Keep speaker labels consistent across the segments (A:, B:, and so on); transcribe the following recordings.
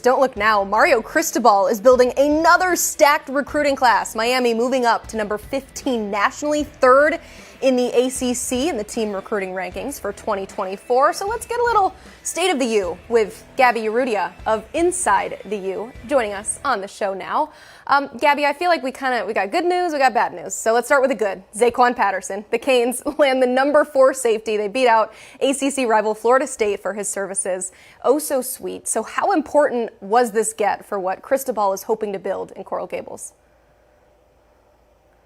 A: Don't look now. Mario Cristobal is building another stacked recruiting class. Miami moving up to number 15 nationally, third in the ACC in the team recruiting rankings for 2024. So let's get a little state of the U with Gaby Urrutia of Inside the U joining us on the show now. Gaby, I feel like we got good news, we got bad news. So let's start with the good. Zaquan Patterson, the Canes land the number 4 safety. They beat out ACC rival Florida State for his services. Oh, so sweet. So how important was this get for what Cristobal is hoping to build in Coral Gables?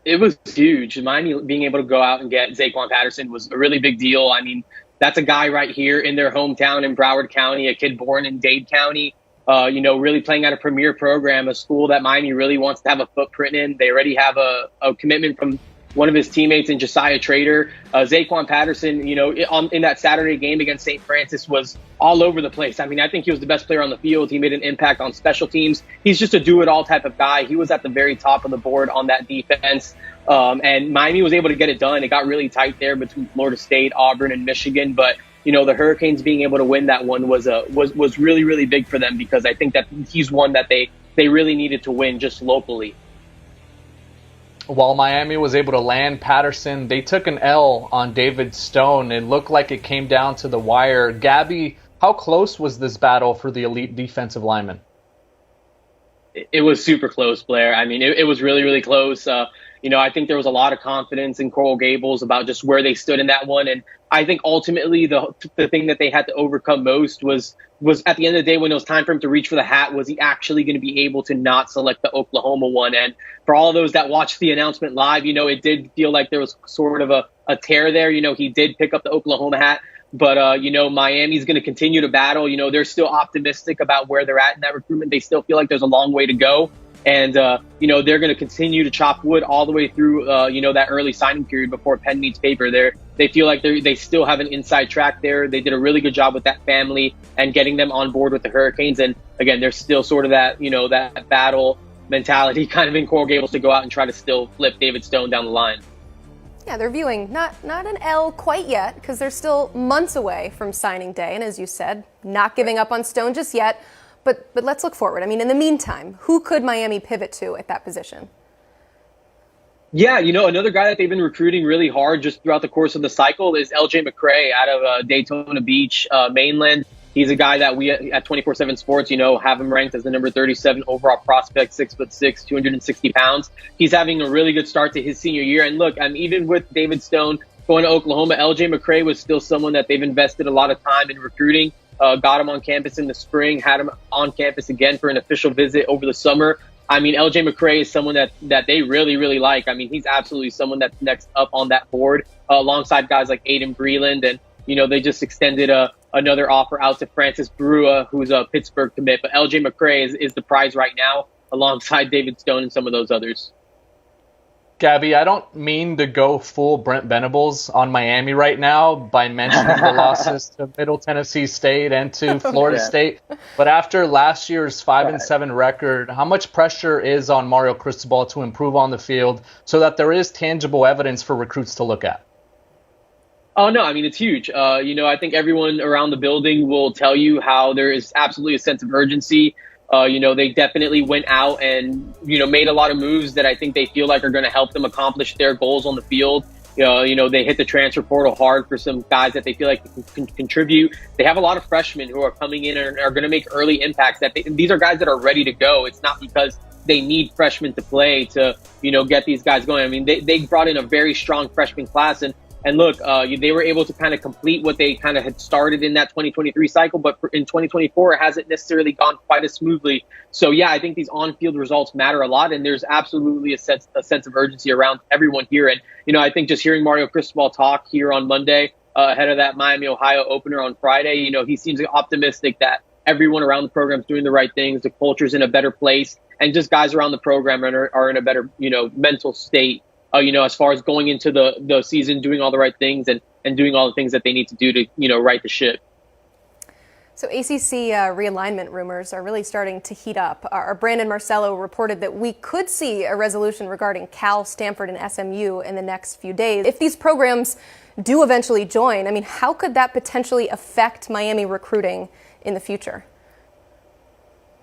B: It was huge. Miami being able to go out and get Zaquan Patterson was a really big deal. I mean, that's a guy right here in their hometown in Broward County, a kid born in Dade County, really playing at a premier program, a school that Miami really wants to have a footprint in. They already have a commitment from one of his teammates in Josiah Trader. Zaquan Patterson, in that Saturday game against St. Francis was all over the place. I mean, I think he was the best player on the field. He made an impact on special teams. He's just a do-it-all type of guy. He was at the very top of the board on that defense. And Miami was able to get it done. It got really tight there between Florida State, Auburn, and Michigan. But, the Hurricanes being able to win that one was really, really big for them, because I think that he's one that they really needed to win just locally.
C: While Miami was able to land Patterson, they took an L on David Stone. It looked like it came down to the wire. Gaby, how close was this battle for the elite defensive lineman?
B: It was super close, Blair. I mean, it was really, really close. I think there was a lot of confidence in Coral Gables about just where they stood in that one. And I think ultimately the thing that they had to overcome most was at the end of the day, when it was time for him to reach for the hat, was he actually going to be able to not select the Oklahoma one? And for all of those that watched the announcement live, it did feel like there was sort of a tear there. He did pick up the Oklahoma hat. But, Miami's going to continue to battle. They're still optimistic about where they're at in that recruitment. They still feel like there's a long way to go. And, they're going to continue to chop wood all the way through, that early signing period before pen meets paper. They feel like they still have an inside track there. They did a really good job with that family and getting them on board with the Hurricanes. And, again, there's still sort of that, that battle mentality kind of in Coral Gables to go out and try to still flip David Stone down the line.
A: Yeah, they're viewing not an L quite yet, because they're still months away from signing day. And as you said, not giving up on Stone just yet. But let's look forward. I mean, in the meantime, who could Miami pivot to at that position?
B: Yeah, another guy that they've been recruiting really hard just throughout the course of the cycle is LJ McCray out of Daytona Beach, mainland. He's a guy that we at 24/7 Sports, have him ranked as the number 37 overall prospect, 6'6", 260 pounds. He's having a really good start to his senior year. And look, even with David Stone going to Oklahoma, LJ McCray was still someone that they've invested a lot of time in recruiting. Got him on campus in the spring, had him on campus again for an official visit over the summer. I mean, LJ McCray is someone that they really, really like. I mean, he's absolutely someone that's next up on that board alongside guys like Aiden Breland. And, they just extended another offer out to Francis Brua, who's a Pittsburgh commit. But LJ McCray is the prize right now alongside David Stone and some of those others.
C: Gaby, I don't mean to go full Brent Venables on Miami right now by mentioning the losses to Middle Tennessee State and to Florida State. But after last year's 5-7 record, how much pressure is on Mario Cristobal to improve on the field so that there is tangible evidence for recruits to look at?
B: Oh, no, I mean, it's huge. I think everyone around the building will tell you how there is absolutely a sense of urgency. They definitely went out and, made a lot of moves that I think they feel like are going to help them accomplish their goals on the field. They hit the transfer portal hard for some guys that they feel like can contribute. They have a lot of freshmen who are coming in and are going to make early impacts. These are guys that are ready to go. It's not because they need freshmen to play to, get these guys going. I mean, they brought in a very strong freshman class. And look, they were able to kind of complete what they kind of had started in that 2023 cycle, but in 2024, it hasn't necessarily gone quite as smoothly. So, yeah, I think these on-field results matter a lot, and there's absolutely a sense of urgency around everyone here. And, I think just hearing Mario Cristobal talk here on Monday ahead of that Miami, Ohio opener on Friday, he seems optimistic that everyone around the program is doing the right things, the culture's in a better place, and just guys around the program are in a better, mental state. As far as going into the season, doing all the right things and doing all the things that they need to do to, right the ship.
A: So ACC realignment rumors are really starting to heat up. Our Brandon Marcello reported that we could see a resolution regarding Cal, Stanford, and SMU in the next few days. If these programs do eventually join, I mean, how could that potentially affect Miami recruiting in the future?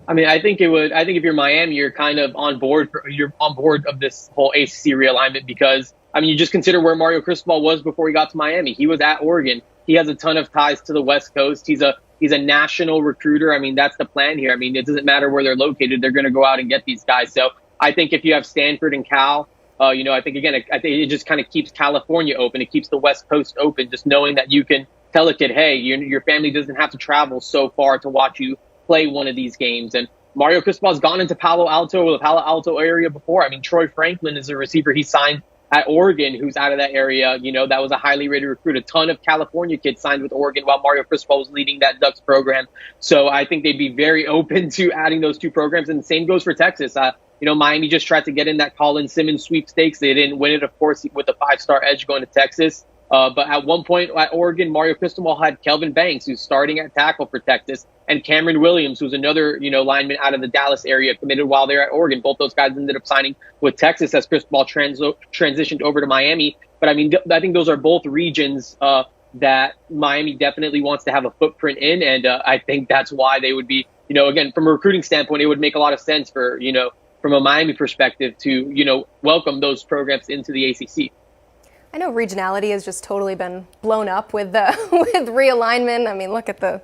B: I mean, I think it would. I think if you're Miami, you're kind of on board. You're on board of this whole ACC realignment because I mean, you just consider where Mario Cristobal was before he got to Miami. He was at Oregon. He has a ton of ties to the West Coast. He's a national recruiter. I mean, that's the plan here. I mean, it doesn't matter where they're located; they're going to go out and get these guys. So I think if you have Stanford and Cal, I think again, I think it just kind of keeps California open. It keeps the West Coast open. Just knowing that you can tell a kid, hey, your family doesn't have to travel so far to watch you play one of these games. And Mario Cristobal's gone into Palo Alto or the Palo Alto area before. I mean, Troy Franklin is a receiver he signed at Oregon who's out of that area. That was a highly rated recruit. A ton of California kids signed with Oregon while Mario Cristobal was leading that Ducks program. So I think they'd be very open to adding those two programs. And the same goes for Texas. Miami just tried to get in that Colin Simmons sweepstakes. They didn't win it, of course, with a 5-star edge going to Texas. But at one point at Oregon, Mario Cristobal had Kelvin Banks, who's starting at tackle for Texas, and Cameron Williams, who's another, lineman out of the Dallas area, committed while they're at Oregon. Both those guys ended up signing with Texas as Cristobal transitioned over to Miami. But I mean, I think those are both regions that Miami definitely wants to have a footprint in. And I think that's why they would be, again, from a recruiting standpoint, it would make a lot of sense for, from a Miami perspective to, welcome those programs into the ACC.
A: I know regionality has just totally been blown up with with realignment. I mean, look at the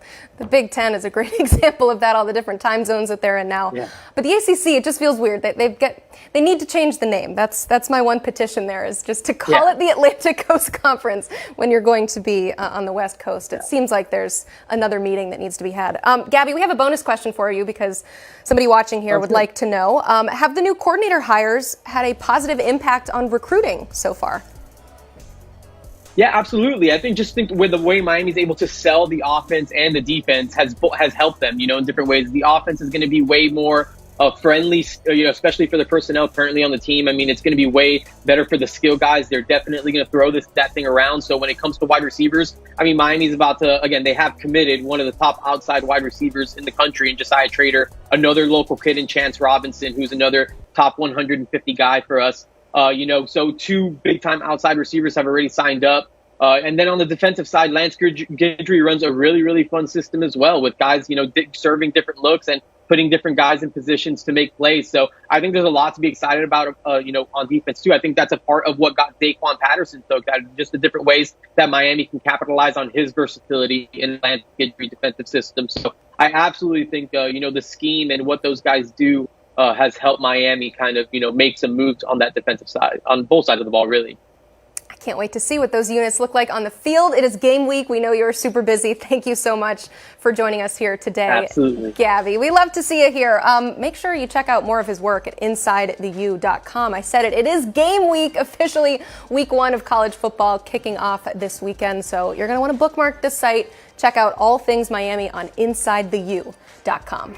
A: Big Ten is a great example of that, all the different time zones that they're in now. Yeah. But the ACC, it just feels weird. They need to change the name. That's my one petition there, is just to call it the Atlantic Coast Conference when you're going to be on the West Coast. It seems like there's another meeting that needs to be had. Gaby, we have a bonus question for you because somebody watching here would like to know, have the new coordinator hires had a positive impact on recruiting so far?
B: Yeah, absolutely. I think with the way Miami's able to sell the offense and the defense has helped them, in different ways. The offense is going to be way more friendly, especially for the personnel currently on the team. I mean, it's going to be way better for the skill guys. They're definitely going to throw that thing around. So when it comes to wide receivers, I mean, Miami's about to, again, they have committed one of the top outside wide receivers in the country in Josiah Trader, another local kid in Chance Robinson, who's another top 150 guy for us. So two big-time outside receivers have already signed up. And then on the defensive side, Lance Guidry runs a really, really fun system as well with guys, serving different looks and putting different guys in positions to make plays. So I think there's a lot to be excited about, on defense too. I think that's a part of what got Zaquan Patterson stoked at, just the different ways that Miami can capitalize on his versatility in Lance Guidry defensive system. So I absolutely think, the scheme and what those guys do has helped Miami kind of, make some moves on that defensive side, on both sides of the ball, really.
A: I can't wait to see what those units look like on the field. It is game week. We know you're super busy. Thank you so much for joining us here today.
B: Absolutely.
A: Gaby, we love to see you here. Make sure you check out more of his work at InsideTheU.com. I said it. It is game week, officially week 1 of college football kicking off this weekend. So you're going to want to bookmark this site. Check out all things Miami on InsideTheU.com.